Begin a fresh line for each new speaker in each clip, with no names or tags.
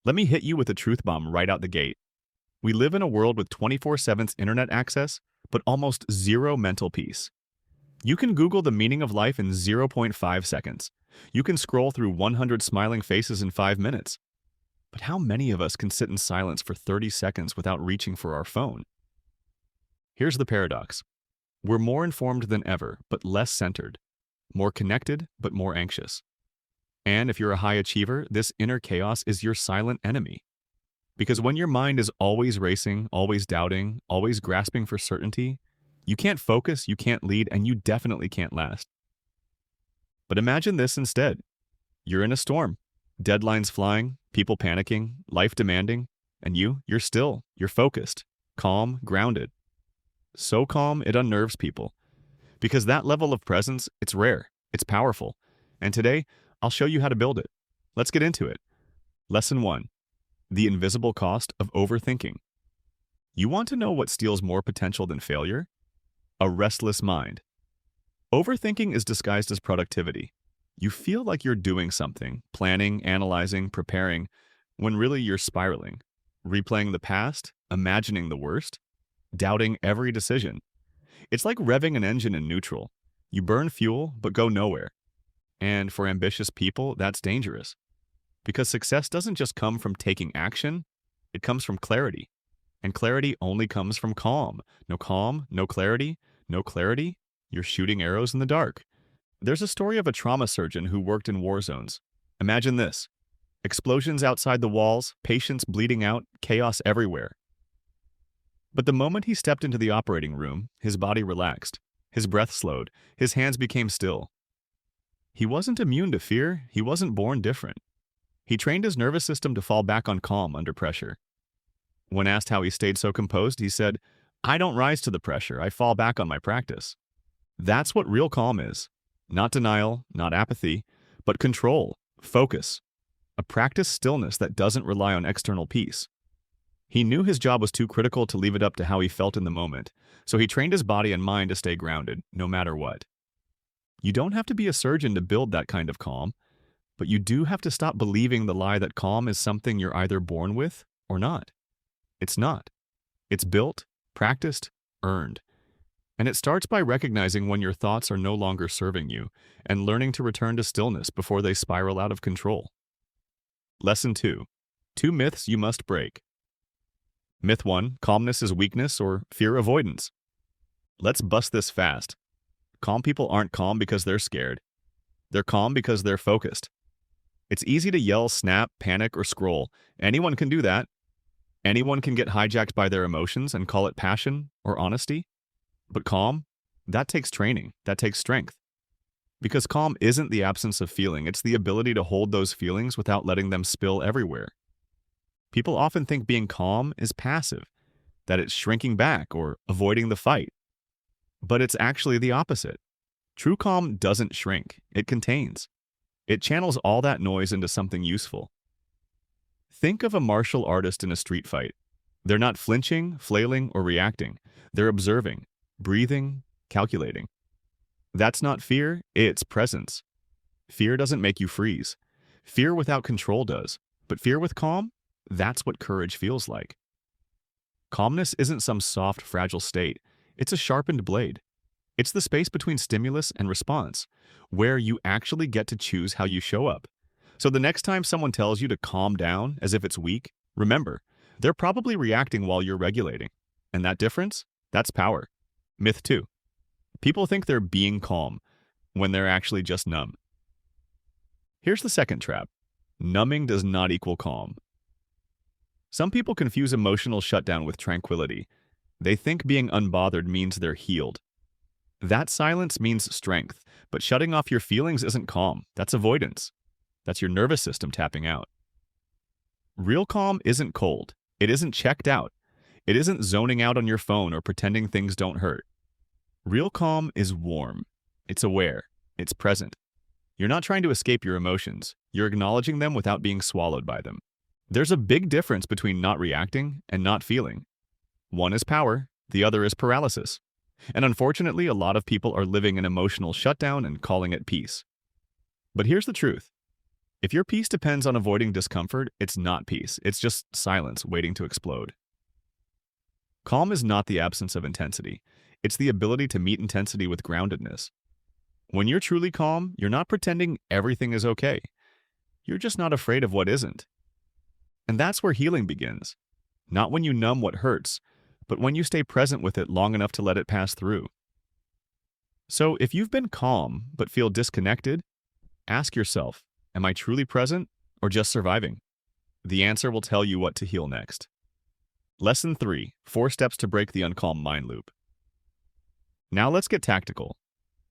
Let me hit you with a truth bomb right out the gate. We live in a world with 24/7 internet access, but almost zero mental peace. You can Google the meaning of life in zero point 0.5 seconds. You can scroll through 100 smiling faces in 5 minutes. But how many of us can sit in silence for 30 seconds without reaching for our phone? Here's the paradox. We're more informed than ever, but less centered. More connected, but more anxious. And if you're a high achiever, this inner chaos is your silent enemy. Because when your mind is always racing, always doubting, always grasping for certainty, you can't focus, you can't lead, and you definitely can't last. But imagine this instead. You're in a storm. Deadlines flying, people panicking, life demanding, and you're still, you're focused, calm, grounded. So calm, it unnerves people. Because that level of presence, it's rare, it's powerful. And today, I'll show you how to build it. Let's get into it. Lesson 1. The invisible cost of overthinking. You want to know what steals more potential than failure? A restless mind. Overthinking is disguised as productivity. You feel like you're doing something, planning, analyzing, preparing, when really you're spiraling, replaying the past, imagining the worst, doubting every decision. It's like revving an engine in neutral. You burn fuel, but go nowhere. And for ambitious people, that's dangerous. Because success doesn't just come from taking action, it comes from clarity. And clarity only comes from calm. No calm, no clarity, you're shooting arrows in the dark. There's a story of a trauma surgeon who worked in war zones. Imagine this. Explosions outside the walls, patients bleeding out, chaos everywhere. But the moment he stepped into the operating room, his body relaxed, his breath slowed, his hands became still. He wasn't immune to fear, he wasn't born different. He trained his nervous system to fall back on calm under pressure. When asked how he stayed so composed, he said, "I don't rise to the pressure, I fall back on my practice." That's what real calm is. Not denial, not apathy, but control, focus. A practice stillness that doesn't rely on external peace. He knew his job was too critical to leave it up to how he felt in the moment, so he trained his body and mind to stay grounded, no matter what. You don't have to be a surgeon to build that kind of calm, but you do have to stop believing the lie that calm is something you're either born with or not. It's not. It's built, practiced, earned. And it starts by recognizing when your thoughts are no longer serving you and learning to return to stillness before they spiral out of control. Lesson 2. 2 myths you must break. Myth 1, calmness is weakness or fear avoidance. Let's bust this fast. Calm people aren't calm because they're scared. They're calm because they're focused. It's easy to yell, snap, panic, or scroll. Anyone can do that. Anyone can get hijacked by their emotions and call it passion or honesty. But calm, that takes training, that takes strength. Because calm isn't the absence of feeling, it's the ability to hold those feelings without letting them spill everywhere. People often think being calm is passive, that it's shrinking back or avoiding the fight. But it's actually the opposite. True calm doesn't shrink, it contains. It channels all that noise into something useful. Think of a martial artist in a street fight. They're not flinching, flailing, or reacting. They're observing, breathing, calculating. That's not fear, it's presence. Fear doesn't make you freeze. Fear without control does. But fear with calm? That's what courage feels like. Calmness isn't some soft, fragile state. It's a sharpened blade. It's the space between stimulus and response, where you actually get to choose how you show up. So the next time someone tells you to calm down as if it's weak, remember, they're probably reacting while you're regulating. And that difference? That's power. Myth 2. People think they're being calm when they're actually just numb. Here's the second trap. Numbing does not equal calm. Some people confuse emotional shutdown with tranquility. They think being unbothered means they're healed. That silence means strength, but shutting off your feelings isn't calm. That's avoidance. That's your nervous system tapping out. Real calm isn't cold. It isn't checked out. It isn't zoning out on your phone or pretending things don't hurt. Real calm is warm. It's aware. It's present. You're not trying to escape your emotions. You're acknowledging them without being swallowed by them. There's a big difference between not reacting and not feeling. One is power, the other is paralysis. And unfortunately, a lot of people are living an emotional shutdown and calling it peace. But here's the truth. If your peace depends on avoiding discomfort, it's not peace. It's just silence waiting to explode. Calm is not the absence of intensity. It's the ability to meet intensity with groundedness. When you're truly calm, you're not pretending everything is okay. You're just not afraid of what isn't. And that's where healing begins. Not when you numb what hurts, but when you stay present with it long enough to let it pass through. So if you've been calm but feel disconnected, ask yourself, am I truly present or just surviving? The answer will tell you what to heal next. Lesson 3, 4 steps to break the uncalm mind loop. Now let's get tactical.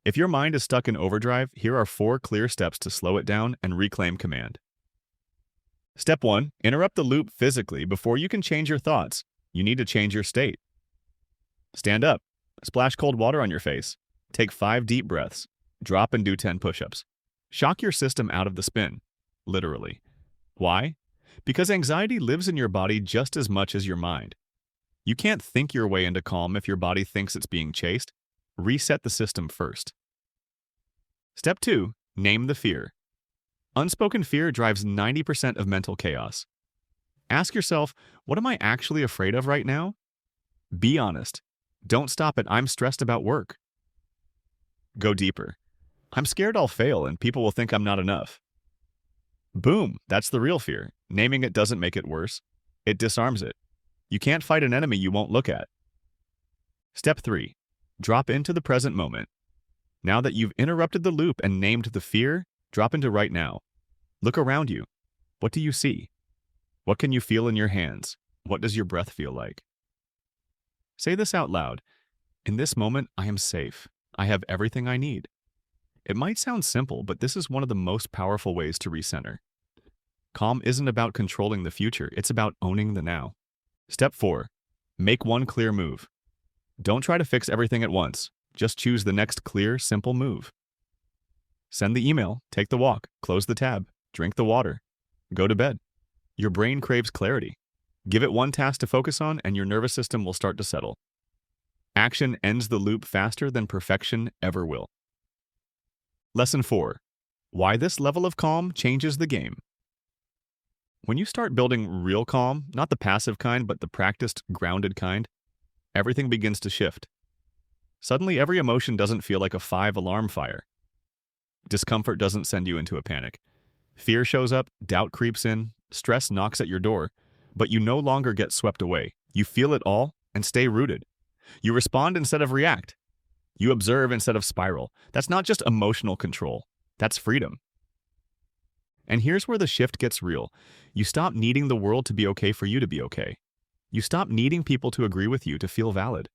If your mind is stuck in overdrive, here are 4 clear steps to slow it down and reclaim command. Step 1, interrupt the loop physically. Before you can change your thoughts, you need to change your state. Stand up, splash cold water on your face, take 5 deep breaths, drop and do 10 push-ups. Shock your system out of the spin, literally. Why? Because anxiety lives in your body just as much as your mind. You can't think your way into calm if your body thinks it's being chased. Reset the system first. Step 2, name the fear. Unspoken fear drives 90% of mental chaos. Ask yourself, what am I actually afraid of right now? Be honest. Don't stop at I'm stressed about work. Go deeper. I'm scared I'll fail and people will think I'm not enough. Boom, that's the real fear. Naming it doesn't make it worse. It disarms it. You can't fight an enemy you won't look at. Step 3, drop into the present moment. Now that you've interrupted the loop and named the fear, drop into right now. Look around you. What do you see? What can you feel in your hands? What does your breath feel like? Say this out loud. In this moment, I am safe. I have everything I need. It might sound simple, but this is one of the most powerful ways to recenter. Calm isn't about controlling the future, it's about owning the now. Step 4, make one clear move. Don't try to fix everything at once. Just choose the next clear, simple move. Send the email, take the walk, close the tab, drink the water, go to bed. Your brain craves clarity. Give it one task to focus on and your nervous system will start to settle. Action ends the loop faster than perfection ever will. Lesson 4, why this level of calm changes the game. When you start building real calm, not the passive kind, but the practiced, grounded kind, everything begins to shift. Suddenly, every emotion doesn't feel like a 5-alarm fire. Discomfort doesn't send you into a panic. Fear shows up, doubt creeps in, stress knocks at your door, but you no longer get swept away. You feel it all and stay rooted. You respond instead of react. You observe instead of spiral. That's not just emotional control. That's freedom. And here's where the shift gets real. You stop needing the world to be okay for you to be okay. You stop needing people to agree with you to feel valid.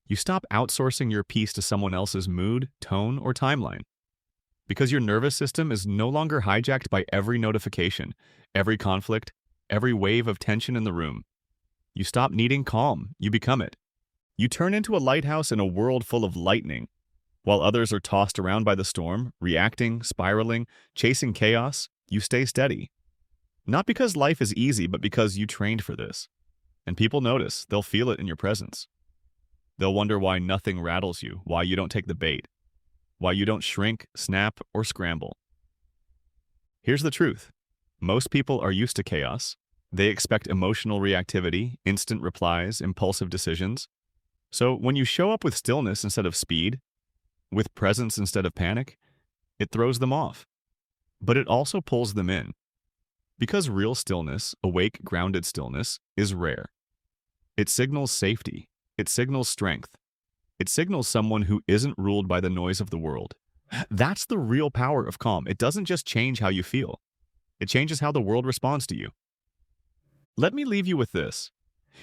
You stop outsourcing your peace to someone else's mood, tone, or timeline. Because your nervous system is no longer hijacked by every notification, every conflict, every wave of tension in the room. You stop needing calm, you become it. You turn into a lighthouse in a world full of lightning. While others are tossed around by the storm, reacting, spiraling, chasing chaos, you stay steady. Not because life is easy, but because you trained for this. And people notice, they'll feel it in your presence. They'll wonder why nothing rattles you, why you don't take the bait, why you don't shrink, snap, or scramble. Here's the truth. Most people are used to chaos. They expect emotional reactivity, instant replies, impulsive decisions. So when you show up with stillness instead of speed, with presence instead of panic, it throws them off. But it also pulls them in. Because real stillness, awake, grounded stillness, is rare. It signals safety. It signals strength. It signals someone who isn't ruled by the noise of the world. That's the real power of calm. It doesn't just change how you feel. It changes how the world responds to you. Let me leave you with this.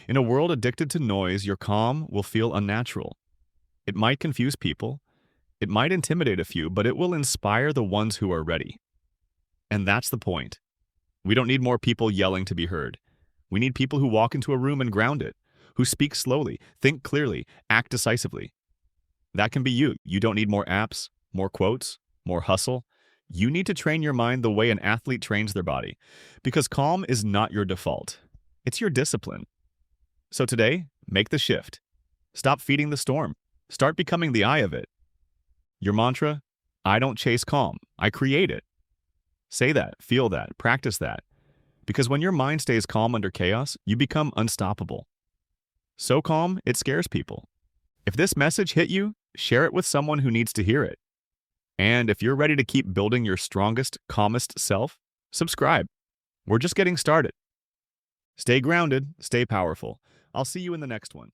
In a world addicted to noise, your calm will feel unnatural. It might confuse people. It might intimidate a few, but it will inspire the ones who are ready. And that's the point. We don't need more people yelling to be heard. We need people who walk into a room and ground it, who speak slowly, think clearly, act decisively. That can be you. You don't need more apps, more quotes, more hustle. You need to train your mind the way an athlete trains their body, because calm is not your default. It's your discipline. So today, make the shift. Stop feeding the storm. Start becoming the eye of it. Your mantra, I don't chase calm, I create it. Say that, feel that, practice that. Because when your mind stays calm under chaos, you become unstoppable. So calm, it scares people. If this message hit you, share it with someone who needs to hear it. And if you're ready to keep building your strongest, calmest self, subscribe. We're just getting started. Stay grounded, stay powerful. I'll see you in the next one.